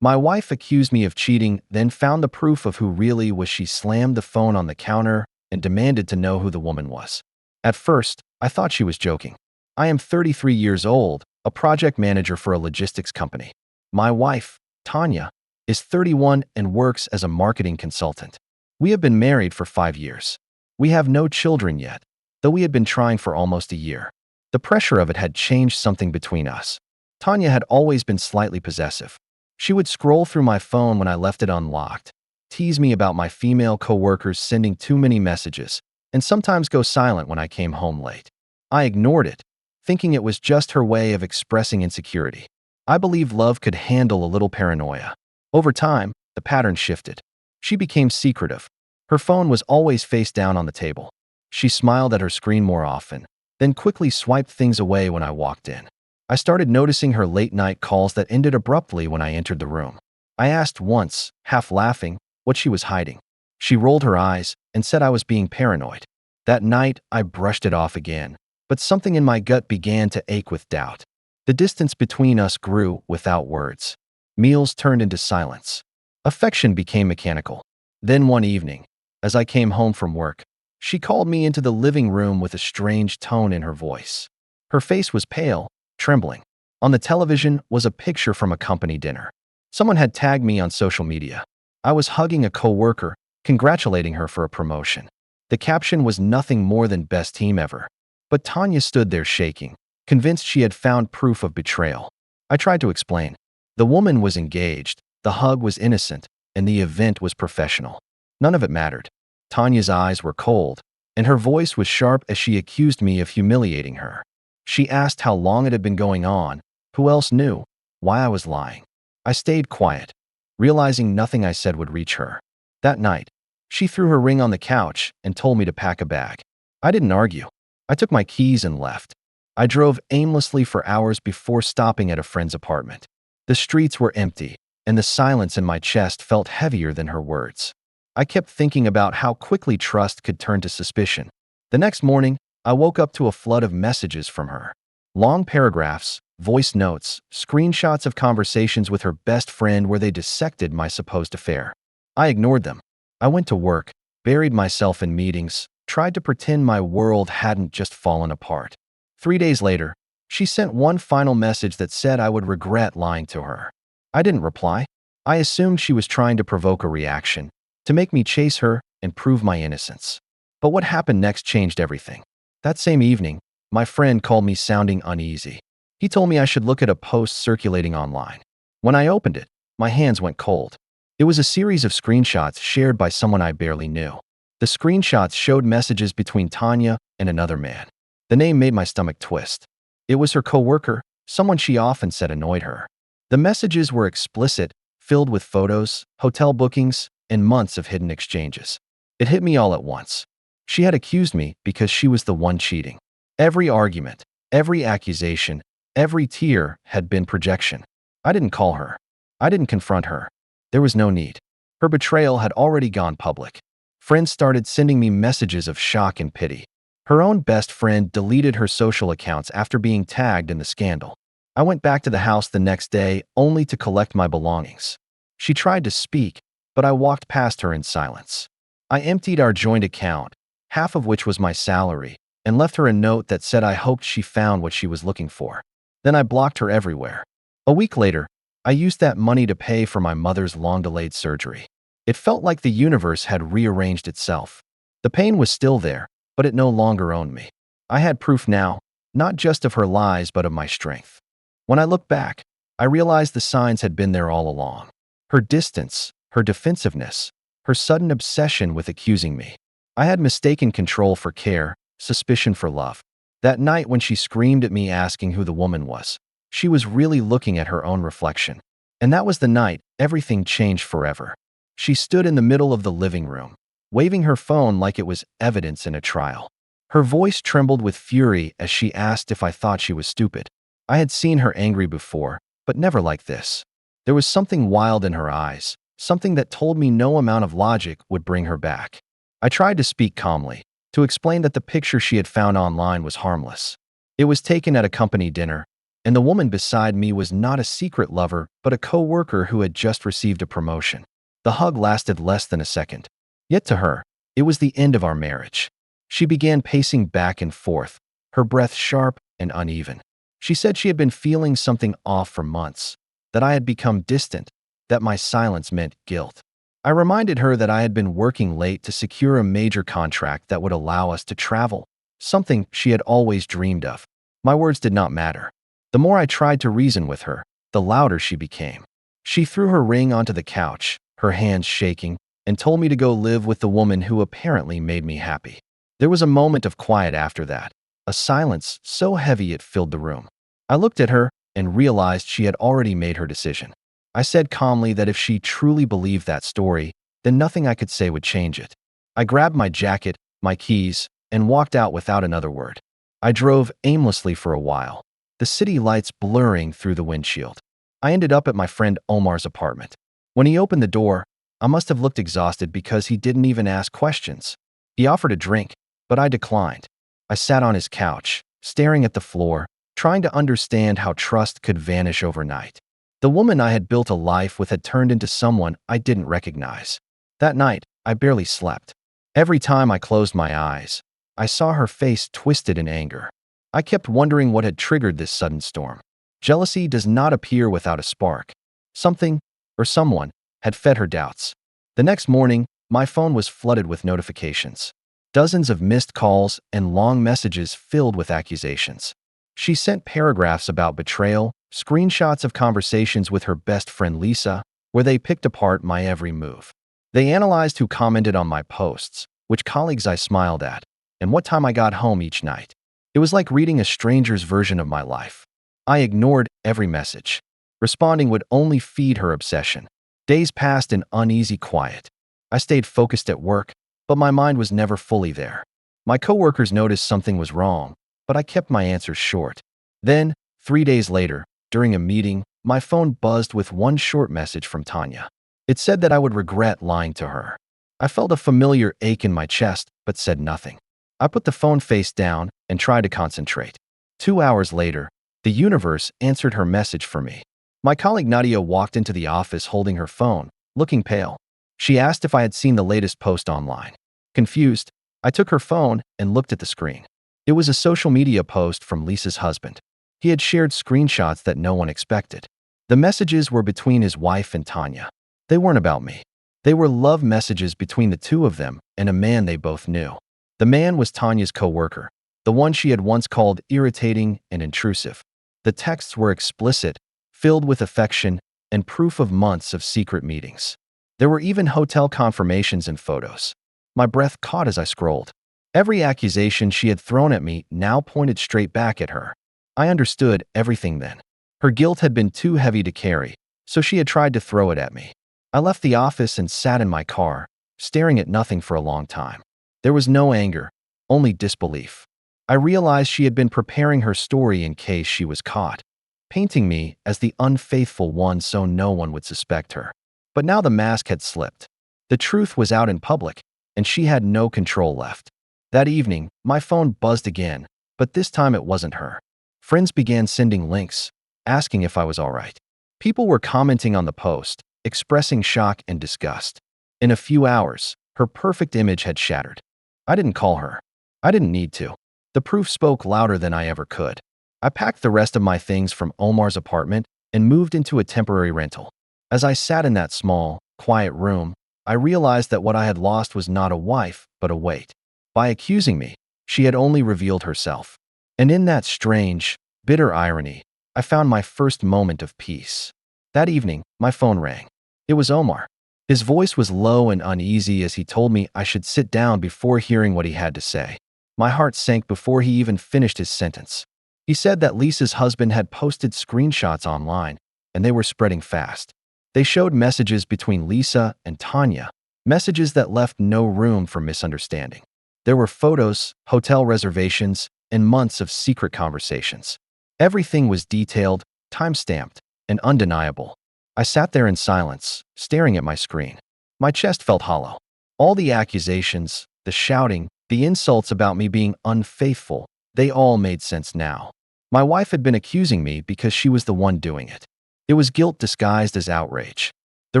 My wife accused me of cheating, then found the proof of who really was. She slammed the phone on the counter and demanded to know who the woman was. At first, I thought she was joking. I am 33 years old, a project manager for a logistics company. My wife, Tanya, is 31 and works as a marketing consultant. We have been married for 5 years. We have no children yet, though we had been trying for almost a year. The pressure of it had changed something between us. Tanya had always been slightly possessive. She would scroll through my phone when I left it unlocked, tease me about my female coworkers sending too many messages, and sometimes go silent when I came home late. I ignored it, thinking it was just her way of expressing insecurity. I believed love could handle a little paranoia. Over time, the pattern shifted. She became secretive. Her phone was always face down on the table. She smiled at her screen more often, then quickly swiped things away when I walked in. I started noticing her late-night calls that ended abruptly when I entered the room. I asked once, half laughing, what she was hiding. She rolled her eyes and said I was being paranoid. That night, I brushed it off again, but something in my gut began to ache with doubt. The distance between us grew without words. Meals turned into silence. Affection became mechanical. Then one evening, as I came home from work, she called me into the living room with a strange tone in her voice. Her face was pale, trembling. On the television was a picture from a company dinner. Someone had tagged me on social media. I was hugging a coworker, congratulating her for a promotion. The caption was nothing more than best team ever. But Tanya stood there shaking, convinced she had found proof of betrayal. I tried to explain. The woman was engaged, the hug was innocent, and the event was professional. None of it mattered. Tanya's eyes were cold, and her voice was sharp as she accused me of humiliating her. She asked how long it had been going on, who else knew, why I was lying. I stayed quiet, realizing nothing I said would reach her. That night, she threw her ring on the couch and told me to pack a bag. I didn't argue. I took my keys and left. I drove aimlessly for hours before stopping at a friend's apartment. The streets were empty, and the silence in my chest felt heavier than her words. I kept thinking about how quickly trust could turn to suspicion. The next morning, I woke up to a flood of messages from her. Long paragraphs, voice notes, screenshots of conversations with her best friend where they dissected my supposed affair. I ignored them. I went to work, buried myself in meetings, tried to pretend my world hadn't just fallen apart. 3 days later, she sent one final message that said I would regret lying to her. I didn't reply. I assumed she was trying to provoke a reaction, to make me chase her and prove my innocence. But what happened next changed everything. That same evening, my friend called me sounding uneasy. He told me I should look at a post circulating online. When I opened it, my hands went cold. It was a series of screenshots shared by someone I barely knew. The screenshots showed messages between Tanya and another man. The name made my stomach twist. It was her coworker, someone she often said annoyed her. The messages were explicit, filled with photos, hotel bookings, and months of hidden exchanges. It hit me all at once. She had accused me because she was the one cheating. Every argument, every accusation, every tear had been projection. I didn't call her. I didn't confront her. There was no need. Her betrayal had already gone public. Friends started sending me messages of shock and pity. Her own best friend deleted her social accounts after being tagged in the scandal. I went back to the house the next day only to collect my belongings. She tried to speak, but I walked past her in silence. I emptied our joint account, half of which was my salary, and left her a note that said I hoped she found what she was looking for. Then I blocked her everywhere. A week later, I used that money to pay for my mother's long-delayed surgery. It felt like the universe had rearranged itself. The pain was still there, but it no longer owned me. I had proof now, not just of her lies but of my strength. When I looked back, I realized the signs had been there all along. Her distance, her defensiveness, her sudden obsession with accusing me. I had mistaken control for care, suspicion for love. That night when she screamed at me asking who the woman was, she was really looking at her own reflection. And that was the night everything changed forever. She stood in the middle of the living room, waving her phone like it was evidence in a trial. Her voice trembled with fury as she asked if I thought she was stupid. I had seen her angry before, but never like this. There was something wild in her eyes, something that told me no amount of logic would bring her back. I tried to speak calmly, to explain that the picture she had found online was harmless. It was taken at a company dinner, And the woman beside me was not a secret lover, but a co-worker who had just received a promotion. The hug lasted less than a second. Yet to her, it was the end of our marriage. She began pacing back and forth, her breath sharp and uneven. She said she had been feeling something off for months, that I had become distant, that my silence meant guilt. I reminded her that I had been working late to secure a major contract that would allow us to travel, something she had always dreamed of. My words did not matter. The more I tried to reason with her, the louder she became. She threw her ring onto the couch, her hands shaking, and told me to go live with the woman who apparently made me happy. There was a moment of quiet after that, a silence so heavy it filled the room. I looked at her and realized she had already made her decision. I said calmly that if she truly believed that story, then nothing I could say would change it. I grabbed my jacket, my keys, and walked out without another word. I drove aimlessly for a while, the city lights blurring through the windshield. I ended up at my friend Omar's apartment. When he opened the door, I must have looked exhausted because he didn't even ask questions. He offered a drink, but I declined. I sat on his couch, staring at the floor, trying to understand how trust could vanish overnight. The woman I had built a life with had turned into someone I didn't recognize. That night, I barely slept. Every time I closed my eyes, I saw her face twisted in anger. I kept wondering what had triggered this sudden storm. Jealousy does not appear without a spark. Something, or someone, had fed her doubts. The next morning, my phone was flooded with notifications. Dozens of missed calls and long messages filled with accusations. She sent paragraphs about betrayal, screenshots of conversations with her best friend Lisa, where they picked apart my every move. They analyzed who commented on my posts, which colleagues I smiled at, and what time I got home each night. It was like reading a stranger's version of my life. I ignored every message. Responding would only feed her obsession. Days passed in uneasy quiet. I stayed focused at work, but my mind was never fully there. My coworkers noticed something was wrong, but I kept my answers short. Then, 3 days later, during a meeting, my phone buzzed with one short message from Tanya. It said that I would regret lying to her. I felt a familiar ache in my chest, but said nothing. I put the phone face down and tried to concentrate. 2 hours later, the universe answered her message for me. My colleague Nadia walked into the office holding her phone, looking pale. She asked if I had seen the latest post online. Confused, I took her phone and looked at the screen. It was a social media post from Lisa's husband. He had shared screenshots that no one expected. The messages were between his wife and Tanya. They weren't about me. They were love messages between the two of them and a man they both knew. The man was Tanya's co-worker, the one she had once called irritating and intrusive. The texts were explicit, filled with affection, and proof of months of secret meetings. There were even hotel confirmations and photos. My breath caught as I scrolled. Every accusation she had thrown at me now pointed straight back at her. I understood everything then. Her guilt had been too heavy to carry, so she had tried to throw it at me. I left the office and sat in my car, staring at nothing for a long time. There was no anger, only disbelief. I realized she had been preparing her story in case she was caught, painting me as the unfaithful one so no one would suspect her. But now the mask had slipped. The truth was out in public, and she had no control left. That evening, my phone buzzed again, but this time it wasn't her. Friends began sending links, asking if I was all right. People were commenting on the post, expressing shock and disgust. In a few hours, her perfect image had shattered. I didn't call her. I didn't need to. The proof spoke louder than I ever could. I packed the rest of my things from Omar's apartment and moved into a temporary rental. As I sat in that small, quiet room, I realized that what I had lost was not a wife, but a weight. By accusing me, she had only revealed herself. And in that strange, bitter irony, I found my first moment of peace. That evening, my phone rang. It was Omar. His voice was low and uneasy as he told me I should sit down before hearing what he had to say. My heart sank before he even finished his sentence. He said that Lisa's husband had posted screenshots online, and they were spreading fast. They showed messages between Lisa and Tanya, messages that left no room for misunderstanding. There were photos, hotel reservations, and months of secret conversations. Everything was detailed, time-stamped, and undeniable. I sat there in silence, staring at my screen. My chest felt hollow. All the accusations, the shouting, the insults about me being unfaithful, they all made sense now. My wife had been accusing me because she was the one doing it. It was guilt disguised as outrage. The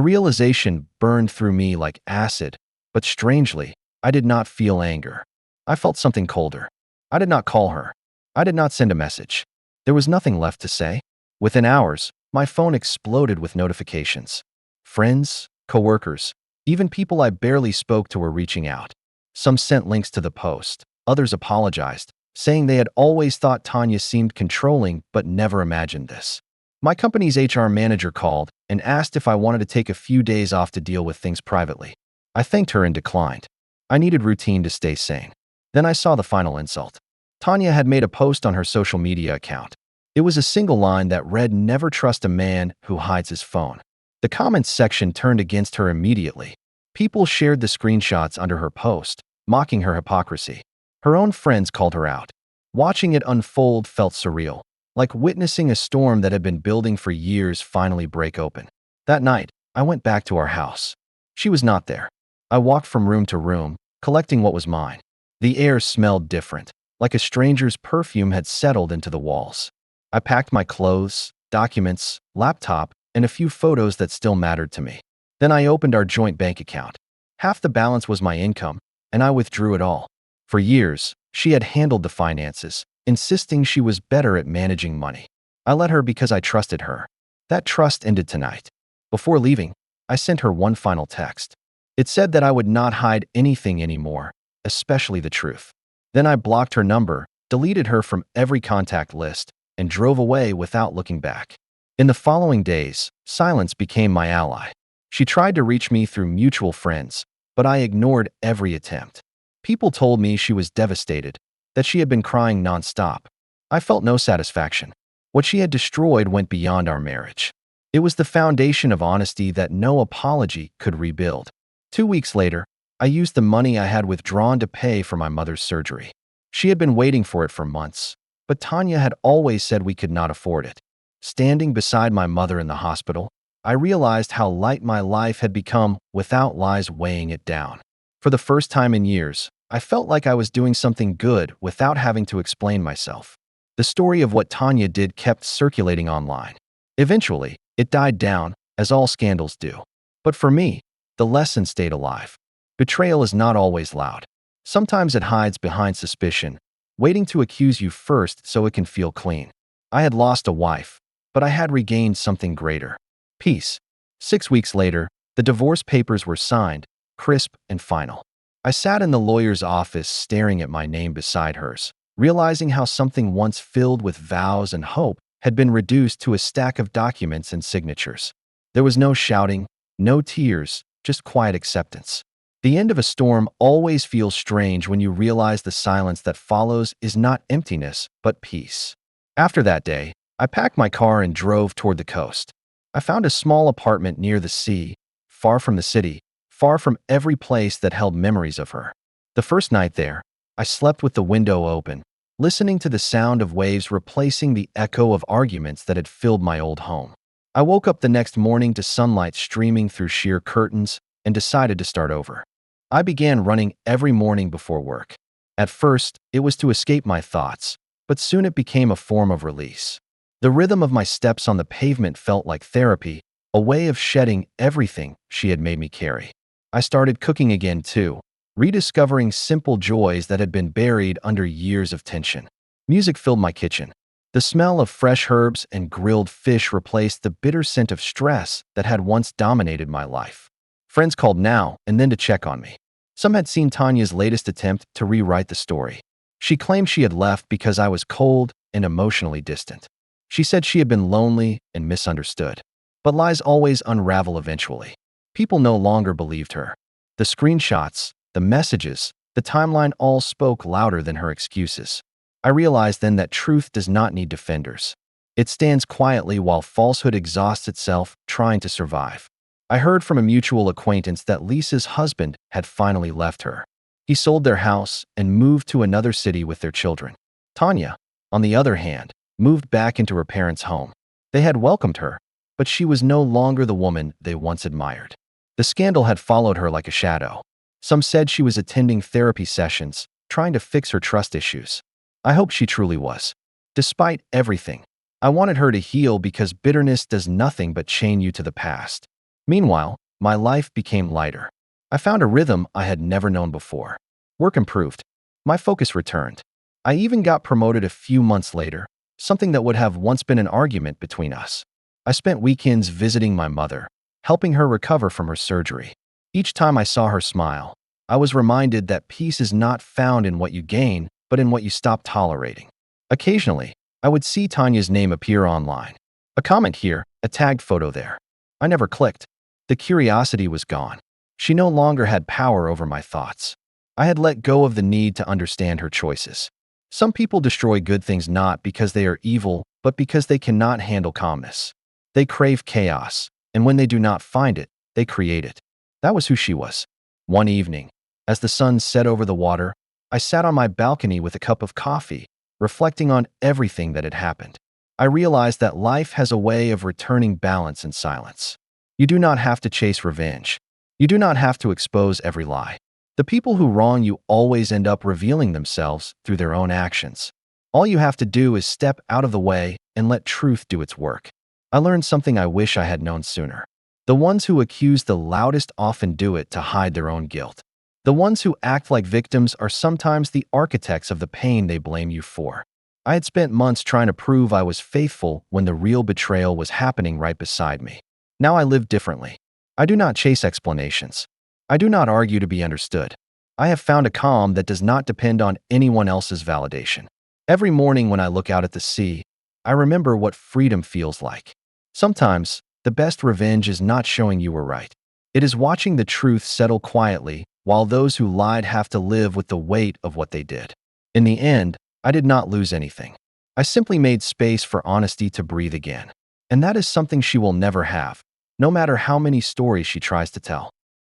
realization burned through me like acid, but strangely, I did not feel anger. I felt something colder. I did not call her. I did not send a message. There was nothing left to say. Within hours, my phone exploded with notifications. Friends, coworkers, even people I barely spoke to were reaching out. Some sent links to the post. Others apologized, saying they had always thought Tanya seemed controlling but never imagined this. My company's HR manager called and asked if I wanted to take a few days off to deal with things privately. I thanked her and declined. I needed routine to stay sane. Then I saw the final insult. Tanya had made a post on her social media account. It was a single line that read, "Never trust a man who hides his phone." The comments section turned against her immediately. People shared the screenshots under her post, mocking her hypocrisy. Her own friends called her out. Watching it unfold felt surreal, like witnessing a storm that had been building for years finally break open. That night, I went back to our house. She was not there. I walked from room to room, collecting what was mine. The air smelled different, like a stranger's perfume had settled into the walls. I packed my clothes, documents, laptop, and a few photos that still mattered to me. Then I opened our joint bank account. Half the balance was my income, and I withdrew it all. For years, she had handled the finances, insisting she was better at managing money. I let her because I trusted her. That trust ended tonight. Before leaving, I sent her one final text. It said that I would not hide anything anymore, especially the truth. Then I blocked her number, deleted her from every contact list, and drove away without looking back. In the following days, silence became my ally. She tried to reach me through mutual friends, but I ignored every attempt. People told me she was devastated, that she had been crying nonstop. I felt no satisfaction. What she had destroyed went beyond our marriage. It was the foundation of honesty that no apology could rebuild. 2 weeks later, I used the money I had withdrawn to pay for my mother's surgery. She had been waiting for it for months, but Tanya had always said we could not afford it. Standing beside my mother in the hospital, I realized how light my life had become without lies weighing it down. For the first time in years, I felt like I was doing something good without having to explain myself. The story of what Tanya did kept circulating online. Eventually, it died down, as all scandals do. But for me, the lesson stayed alive. Betrayal is not always loud. Sometimes it hides behind suspicion, waiting to accuse you first so it can feel clean. I had lost a wife, but I had regained something greater: peace. 6 weeks later, the divorce papers were signed, crisp and final. I sat in the lawyer's office staring at my name beside hers, realizing how something once filled with vows and hope had been reduced to a stack of documents and signatures. There was no shouting, no tears, just quiet acceptance. The end of a storm always feels strange when you realize the silence that follows is not emptiness, but peace. After that day, I packed my car and drove toward the coast. I found a small apartment near the sea, far from the city, far from every place that held memories of her. The first night there, I slept with the window open, listening to the sound of waves replacing the echo of arguments that had filled my old home. I woke up the next morning to sunlight streaming through sheer curtains and decided to start over. I began running every morning before work. At first, it was to escape my thoughts, but soon it became a form of release. The rhythm of my steps on the pavement felt like therapy, a way of shedding everything she had made me carry. I started cooking again too, rediscovering simple joys that had been buried under years of tension. Music filled my kitchen. The smell of fresh herbs and grilled fish replaced the bitter scent of stress that had once dominated my life. Friends called now and then to check on me. Some had seen Tanya's latest attempt to rewrite the story. She claimed she had left because I was cold and emotionally distant. She said she had been lonely and misunderstood. But lies always unravel eventually. People no longer believed her. The screenshots, the messages, the timeline all spoke louder than her excuses. I realized then that truth does not need defenders. It stands quietly while falsehood exhausts itself trying to survive. I heard from a mutual acquaintance that Lisa's husband had finally left her. He sold their house and moved to another city with their children. Tanya, on the other hand, moved back into her parents' home. They had welcomed her, but she was no longer the woman they once admired. The scandal had followed her like a shadow. Some said she was attending therapy sessions, trying to fix her trust issues. I hoped she truly was. Despite everything, I wanted her to heal because bitterness does nothing but chain you to the past. Meanwhile, my life became lighter. I found a rhythm I had never known before. Work improved. My focus returned. I even got promoted a few months later, something that would have once been an argument between us. I spent weekends visiting my mother, helping her recover from her surgery. Each time I saw her smile, I was reminded that peace is not found in what you gain, but in what you stop tolerating. Occasionally, I would see Tanya's name appear online. A comment here, a tagged photo there. I never clicked. The curiosity was gone. She no longer had power over my thoughts. I had let go of the need to understand her choices. Some people destroy good things not because they are evil, but because they cannot handle calmness. They crave chaos, and when they do not find it, they create it. That was who she was. One evening, as the sun set over the water, I sat on my balcony with a cup of coffee, reflecting on everything that had happened. I realized that life has a way of returning balance in silence. You do not have to chase revenge. You do not have to expose every lie. The people who wrong you always end up revealing themselves through their own actions. All you have to do is step out of the way and let truth do its work. I learned something I wish I had known sooner. The ones who accuse the loudest often do it to hide their own guilt. The ones who act like victims are sometimes the architects of the pain they blame you for. I had spent months trying to prove I was faithful when the real betrayal was happening right beside me. Now I live differently. I do not chase explanations. I do not argue to be understood. I have found a calm that does not depend on anyone else's validation. Every morning when I look out at the sea, I remember what freedom feels like. Sometimes, the best revenge is not showing you were right. It is watching the truth settle quietly while those who lied have to live with the weight of what they did. In the end, I did not lose anything. I simply made space for honesty to breathe again. And that is something she will never have, no matter how many stories she tries to tell.